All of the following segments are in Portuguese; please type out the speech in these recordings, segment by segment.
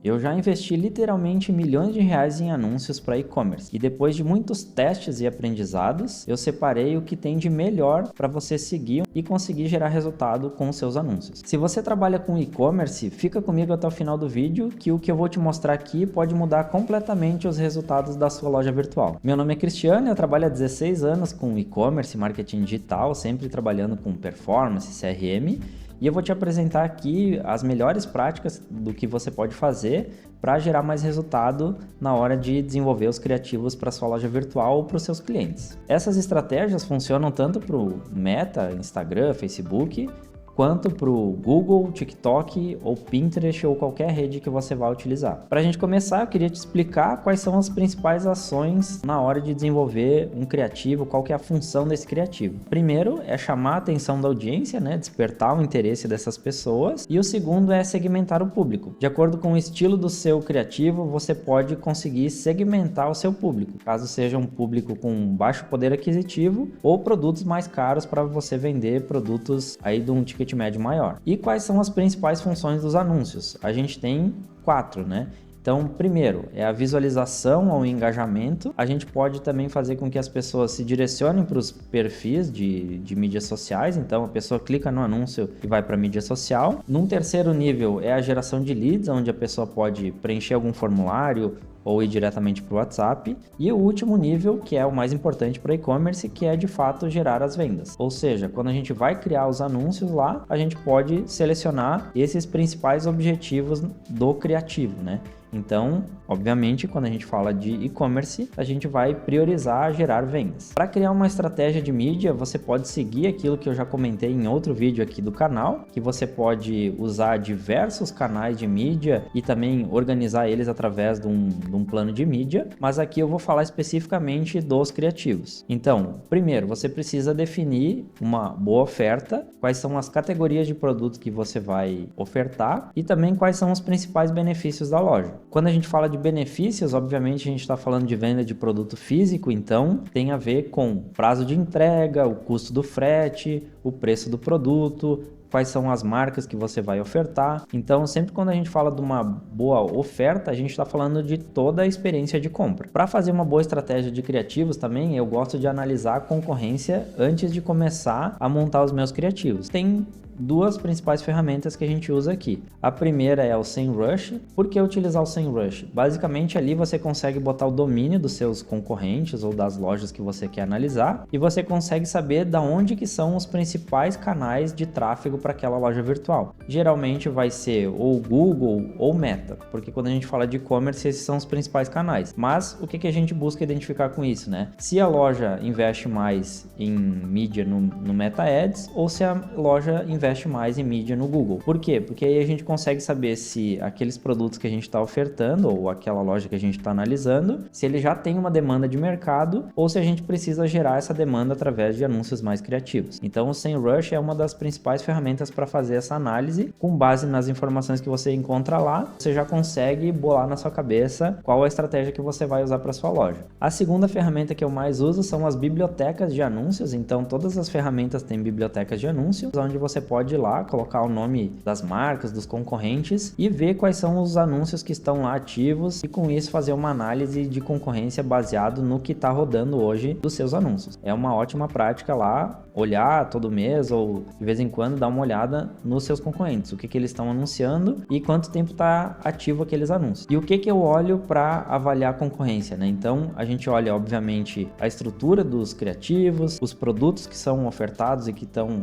Eu já investi literalmente milhões de reais em anúncios para e-commerce e depois de muitos testes e aprendizados, eu separei o que tem de melhor para você seguir e conseguir gerar resultado com os seus anúncios. Se você trabalha com e-commerce, fica comigo até o final do vídeo que o que eu vou te mostrar aqui pode mudar completamente os resultados da sua loja virtual. Meu nome é Cristiano e eu trabalho há 16 anos com e-commerce, marketing digital, sempre trabalhando com performance, CRM. E eu vou te apresentar aqui as melhores práticas do que você pode fazer para gerar mais resultado na hora de desenvolver os criativos para sua loja virtual ou para os seus clientes. Essas estratégias funcionam tanto para o Meta, Instagram, Facebook, quanto para o Google, TikTok ou Pinterest ou qualquer rede que você vai utilizar. Para a gente começar, eu queria te explicar quais são as principais ações na hora de desenvolver um criativo, qual que é a função desse criativo. Primeiro é chamar a atenção da audiência, né? Despertar o interesse dessas pessoas. E o segundo é segmentar o público. De acordo com o estilo do seu criativo, você pode conseguir segmentar o seu público, caso seja um público com baixo poder aquisitivo ou produtos mais caros para você vender produtos aí de um ticket médio maior. E quais são as principais funções dos anúncios? A gente tem 4, né? Então, primeiro, é a visualização ou engajamento. A gente pode também fazer com que as pessoas se direcionem para os perfis de mídias sociais. Então, a pessoa clica no anúncio e vai para a mídia social. Num terceiro nível, é a geração de leads, onde a pessoa pode preencher algum formulário ou ir diretamente para o WhatsApp. E o último nível, que é o mais importante para e-commerce, que é de fato gerar as vendas. Ou seja, quando a gente vai criar os anúncios lá, a gente pode selecionar esses principais objetivos do criativo, né? Então, obviamente, quando a gente fala de e-commerce, a gente vai priorizar gerar vendas. Para criar uma estratégia de mídia, você pode seguir aquilo que eu já comentei em outro vídeo aqui do canal, que você pode usar diversos canais de mídia e também organizar eles através de um plano de mídia, mas aqui eu vou falar especificamente dos criativos. Então, primeiro, você precisa definir uma boa oferta, quais são as categorias de produtos que você vai ofertar e também quais são os principais benefícios da loja. Quando a gente fala de benefícios, obviamente a gente está falando de venda de produto físico, então tem a ver com prazo de entrega, o custo do frete, o preço do produto, quais são as marcas que você vai ofertar. Então, sempre quando a gente fala de uma boa oferta, a gente está falando de toda a experiência de compra. Para fazer uma boa estratégia de criativos também, eu gosto de analisar a concorrência antes de começar a montar os meus criativos. Tem duas principais ferramentas que a gente usa aqui. A primeira é o SEMrush. Por que utilizar o SEMrush? Basicamente ali você consegue botar o domínio dos seus concorrentes ou das lojas que você quer analisar e você consegue saber da onde que são os principais canais de tráfego para aquela loja virtual. Geralmente vai ser ou Google ou Meta, porque quando a gente fala de e-commerce esses são os principais canais. Mas o que a gente busca identificar com isso, né? Se a loja investe mais em mídia no Meta Ads ou se a loja investe mais em mídia no Google. Por quê? Porque aí a gente consegue saber se aqueles produtos que a gente está ofertando ou aquela loja que a gente está analisando, se ele já tem uma demanda de mercado ou se a gente precisa gerar essa demanda através de anúncios mais criativos. Então o SEMrush é uma das principais ferramentas para fazer essa análise. Com base nas informações que você encontra lá, você já consegue bolar na sua cabeça qual a estratégia que você vai usar para sua loja. A segunda ferramenta que eu mais uso são as bibliotecas de anúncios. Então todas as ferramentas têm bibliotecas de anúncios, onde você pode ir lá, colocar o nome das marcas, dos concorrentes e ver quais são os anúncios que estão lá ativos e com isso fazer uma análise de concorrência baseado no que está rodando hoje dos seus anúncios. É uma ótima prática lá, olhar todo mês ou de vez em quando dar uma olhada nos seus concorrentes, o que eles estão anunciando e quanto tempo está ativo aqueles anúncios. E o que eu olho para avaliar a concorrência, né? Então a gente olha obviamente a estrutura dos criativos, os produtos que são ofertados e que estão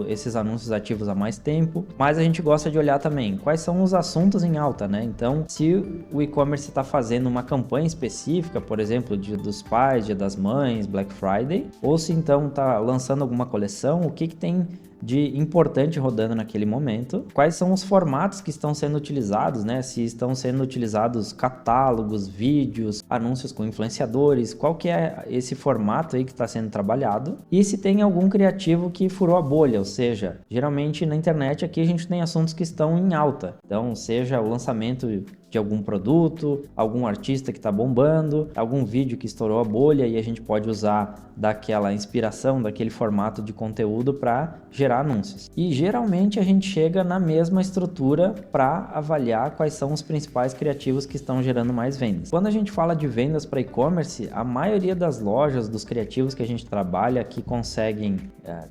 esses anúncios ativos há mais tempo, mas a gente gosta de olhar também quais são os assuntos em alta, né? Então, se o e-commerce está fazendo uma campanha específica, por exemplo, Dia dos Pais, Dia das Mães, Black Friday, ou se então está lançando alguma coleção, o que tem de importante rodando naquele momento, quais são os formatos que estão sendo utilizados, né? Se estão sendo utilizados catálogos, vídeos, anúncios com influenciadores, qual que é esse formato aí que está sendo trabalhado e se tem algum criativo que furou a bolha, ou seja, geralmente na internet aqui a gente tem assuntos que estão em alta, então seja o lançamento de algum produto, algum artista que está bombando, algum vídeo que estourou a bolha e a gente pode usar daquela inspiração, daquele formato de conteúdo para gerar anúncios. E geralmente a gente chega na mesma estrutura para avaliar quais são os principais criativos que estão gerando mais vendas. Quando a gente fala de vendas para e-commerce, a maioria das lojas, dos criativos que a gente trabalha, que conseguem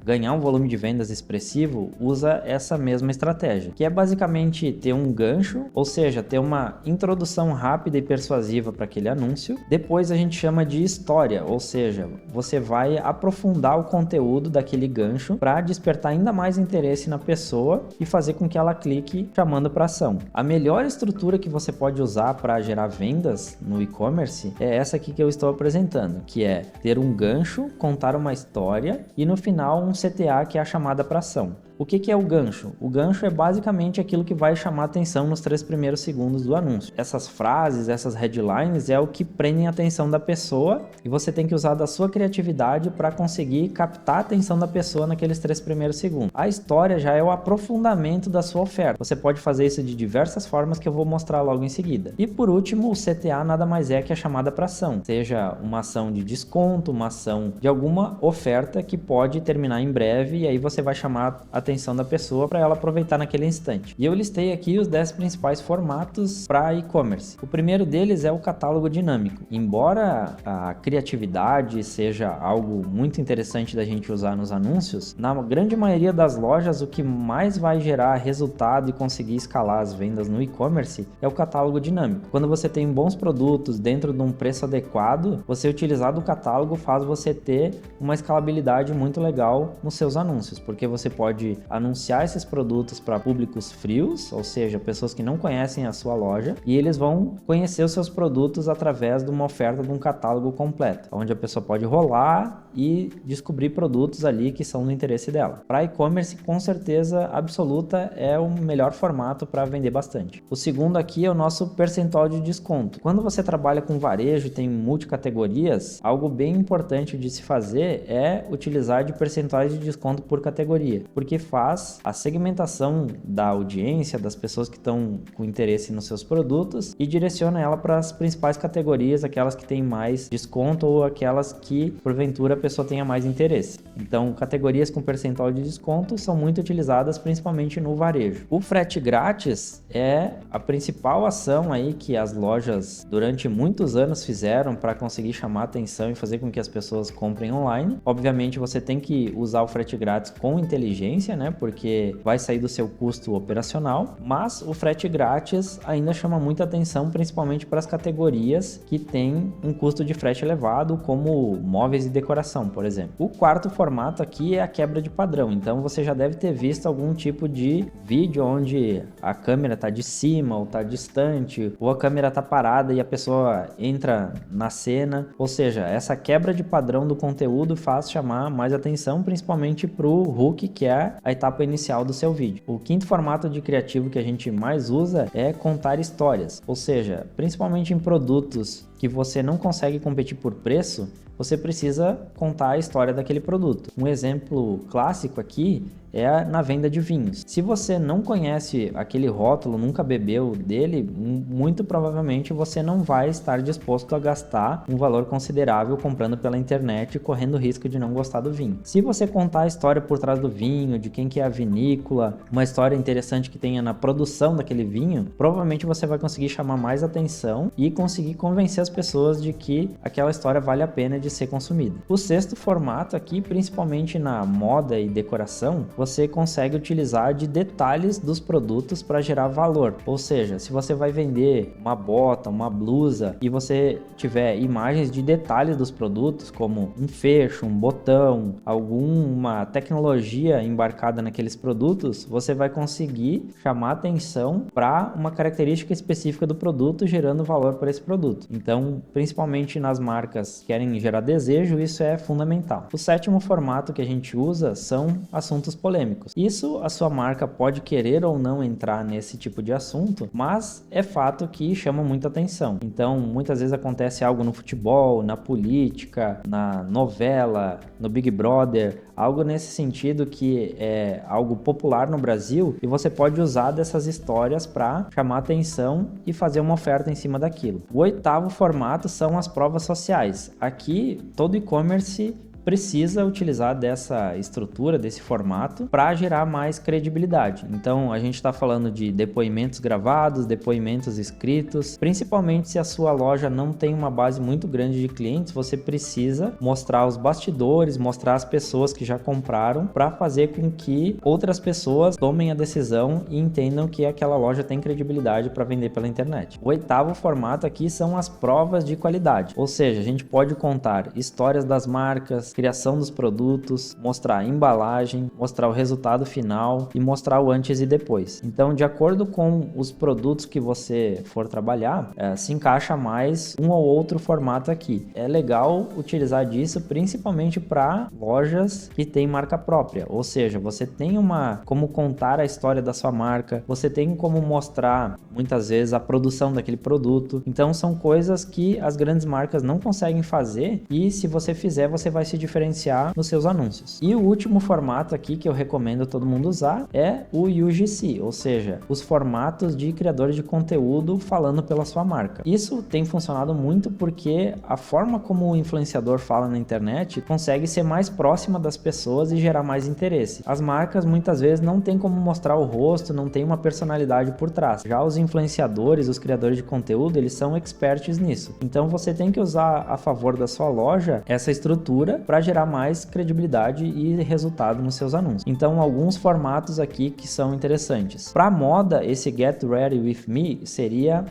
ganhar um volume de vendas expressivo, usa essa mesma estratégia, que é basicamente ter um gancho, ou seja, ter uma introdução rápida e persuasiva para aquele anúncio. Depois a gente chama de história, ou seja, você vai aprofundar o conteúdo daquele gancho para despertar ainda mais interesse na pessoa e fazer com que ela clique chamando para ação. A melhor estrutura que você pode usar para gerar vendas no e-commerce é essa aqui que eu estou apresentando, que é ter um gancho, contar uma história e no final um CTA, que é a chamada para ação. O que é o gancho? O gancho é basicamente aquilo que vai chamar atenção nos 3 primeiros segundos do anúncio. Essas frases, essas headlines é o que prendem a atenção da pessoa e você tem que usar da sua criatividade para conseguir captar a atenção da pessoa naqueles 3 primeiros segundos. A história já é o aprofundamento da sua oferta. Você pode fazer isso de diversas formas que eu vou mostrar logo em seguida. E por último, o CTA nada mais é que a chamada para ação. Seja uma ação de desconto, uma ação de alguma oferta que pode terminar em breve e aí você vai chamar a atenção da pessoa para ela aproveitar naquele instante. E eu listei aqui os 10 principais formatos para e-commerce. O primeiro deles é o catálogo dinâmico. Embora a criatividade seja algo muito interessante da gente usar nos anúncios, na grande maioria das lojas o que mais vai gerar resultado e conseguir escalar as vendas no e-commerce é o catálogo dinâmico. Quando você tem bons produtos dentro de um preço adequado, você utilizar do catálogo faz você ter uma escalabilidade muito legal nos seus anúncios, porque você pode anunciar esses produtos para públicos frios, ou seja, pessoas que não conhecem a sua loja, e eles vão conhecer os seus produtos através de uma oferta de um catálogo completo, onde a pessoa pode rolar e descobrir produtos ali que são do interesse dela. Para e-commerce, com certeza absoluta, é o melhor formato para vender bastante. O segundo aqui é o nosso percentual de desconto. Quando você trabalha com varejo e tem multicategorias, algo bem importante de se fazer é utilizar de percentuais de desconto por categoria, porque faz a segmentação da audiência, das pessoas que estão com interesse nos seus produtos e direciona ela para as principais categorias, aquelas que têm mais desconto ou aquelas que porventura a pessoa tenha mais interesse. Então, categorias com percentual de desconto são muito utilizadas principalmente no varejo. O frete grátis é a principal ação aí que as lojas durante muitos anos fizeram para conseguir chamar atenção e fazer com que as pessoas comprem online. Obviamente, você tem que usar o frete grátis com inteligência, né? Porque vai sair do seu custo operacional, mas o frete grátis ainda chama muita atenção, principalmente para as categorias que têm um custo de frete elevado, como móveis e decoração, por exemplo. O quarto formato aqui é a quebra de padrão, então você já deve ter visto algum tipo de vídeo onde a câmera está de cima ou está distante, ou a câmera está parada e a pessoa entra na cena, ou seja, essa quebra de padrão do conteúdo faz chamar mais atenção, principalmente para o hook, que é a etapa inicial do seu vídeo. O quinto formato de criativo que a gente mais usa é contar histórias, ou seja, principalmente em produtos que você não consegue competir por preço, você precisa contar a história daquele produto. Um exemplo clássico aqui é na venda de vinhos. Se você não conhece aquele rótulo, nunca bebeu dele, muito provavelmente você não vai estar disposto a gastar um valor considerável comprando pela internet, correndo o risco de não gostar do vinho. Se você contar a história por trás do vinho, de quem que é a vinícola, uma história interessante que tenha na produção daquele vinho, provavelmente você vai conseguir chamar mais atenção e conseguir convencer as pessoas de que aquela história vale a pena de ser consumida. O sexto formato aqui, principalmente na moda e decoração, você consegue utilizar de detalhes dos produtos para gerar valor. Ou seja, se você vai vender uma bota, uma blusa e você tiver imagens de detalhes dos produtos, como um fecho, um botão, alguma tecnologia embarcada naqueles produtos, você vai conseguir chamar atenção para uma característica específica do produto, gerando valor para esse produto. Então, principalmente nas marcas que querem gerar gerar desejo, isso é fundamental. O sétimo formato que a gente usa são assuntos polêmicos. Isso a sua marca pode querer ou não entrar nesse tipo de assunto, mas é fato que chama muita atenção. Então, muitas vezes acontece algo no futebol, na política, na novela, no Big Brother, algo nesse sentido que é algo popular no Brasil e você pode usar dessas histórias para chamar atenção e fazer uma oferta em cima daquilo. O oitavo formato são as provas sociais. Aqui, todo e-commerce precisa utilizar dessa estrutura, desse formato, para gerar mais credibilidade. Então, a gente está falando de depoimentos gravados, depoimentos escritos, principalmente se a sua loja não tem uma base muito grande de clientes, você precisa mostrar os bastidores, mostrar as pessoas que já compraram, para fazer com que outras pessoas tomem a decisão e entendam que aquela loja tem credibilidade para vender pela internet. O oitavo formato aqui são as provas de qualidade, ou seja, a gente pode contar histórias das marcas, criação dos produtos, mostrar a embalagem, mostrar o resultado final e mostrar o antes e depois. Então, de acordo com os produtos que você for trabalhar, se encaixa mais um ou outro formato aqui. É legal utilizar disso principalmente para lojas que têm marca própria, ou seja, você tem como contar a história da sua marca, você tem como mostrar muitas vezes a produção daquele produto. Então, são coisas que as grandes marcas não conseguem fazer e se você fizer, você vai se diferenciar nos seus anúncios. E o último formato aqui que eu recomendo todo mundo usar é o UGC, ou seja, os formatos de criadores de conteúdo falando pela sua marca. Isso tem funcionado muito porque a forma como o influenciador fala na internet consegue ser mais próxima das pessoas e gerar mais interesse. As marcas muitas vezes não tem como mostrar o rosto, não tem uma personalidade por trás. Já os influenciadores, os criadores de conteúdo, eles são experts nisso. Então você tem que usar a favor da sua loja essa estrutura para gerar mais credibilidade e resultado nos seus anúncios. Então, alguns formatos aqui que são interessantes. Para moda, esse Get Ready With Me seria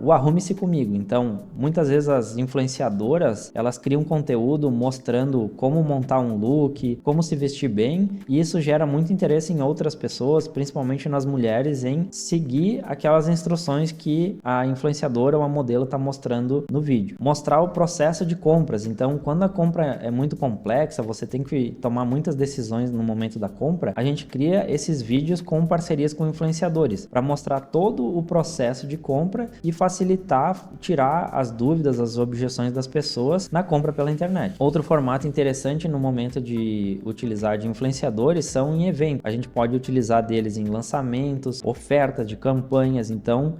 o Arrume-se Comigo. Então, muitas vezes as influenciadoras, elas criam conteúdo mostrando como montar um look, como se vestir bem, e isso gera muito interesse em outras pessoas, principalmente nas mulheres, em seguir aquelas instruções que a influenciadora ou a modelo está mostrando no vídeo. Mostrar o processo de compras. Então, quando a compra é muito complexa, você tem que tomar muitas decisões no momento da compra, a gente cria esses vídeos com parcerias com influenciadores, para mostrar todo o processo de compra e facilitar, tirar as dúvidas, as objeções das pessoas na compra pela internet. Outro formato interessante no momento de utilizar de influenciadores são em eventos. A gente pode utilizar deles em lançamentos, ofertas de campanhas, então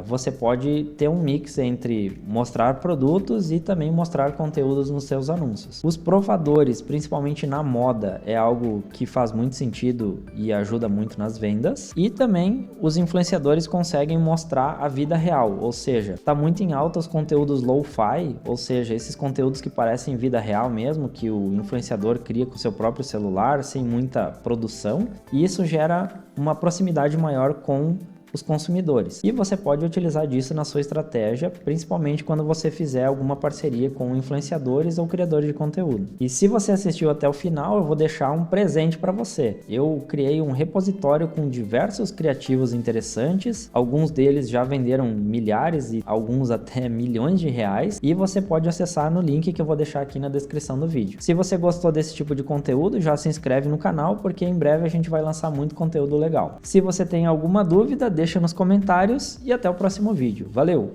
você pode ter um mix entre mostrar produtos e também mostrar conteúdos nos seus anúncios. Os provadores, principalmente na moda, é algo que faz muito sentido e ajuda muito nas vendas. E também os influenciadores conseguem mostrar a vida real, ou seja, está muito em alta os conteúdos lo-fi, ou seja, esses conteúdos que parecem vida real mesmo, que o influenciador cria com o seu próprio celular, sem muita produção, e isso gera uma proximidade maior com os consumidores. E você pode utilizar disso na sua estratégia, principalmente quando você fizer alguma parceria com influenciadores ou criadores de conteúdo. E se você assistiu até o final, eu vou deixar um presente para você. Eu criei um repositório com diversos criativos interessantes, alguns deles já venderam milhares e alguns até milhões de reais, e você pode acessar no link que eu vou deixar aqui na descrição do vídeo. Se você gostou desse tipo de conteúdo, já se inscreve no canal, porque em breve a gente vai lançar muito conteúdo legal. Se você tem alguma dúvida, deixa nos comentários e até o próximo vídeo. Valeu!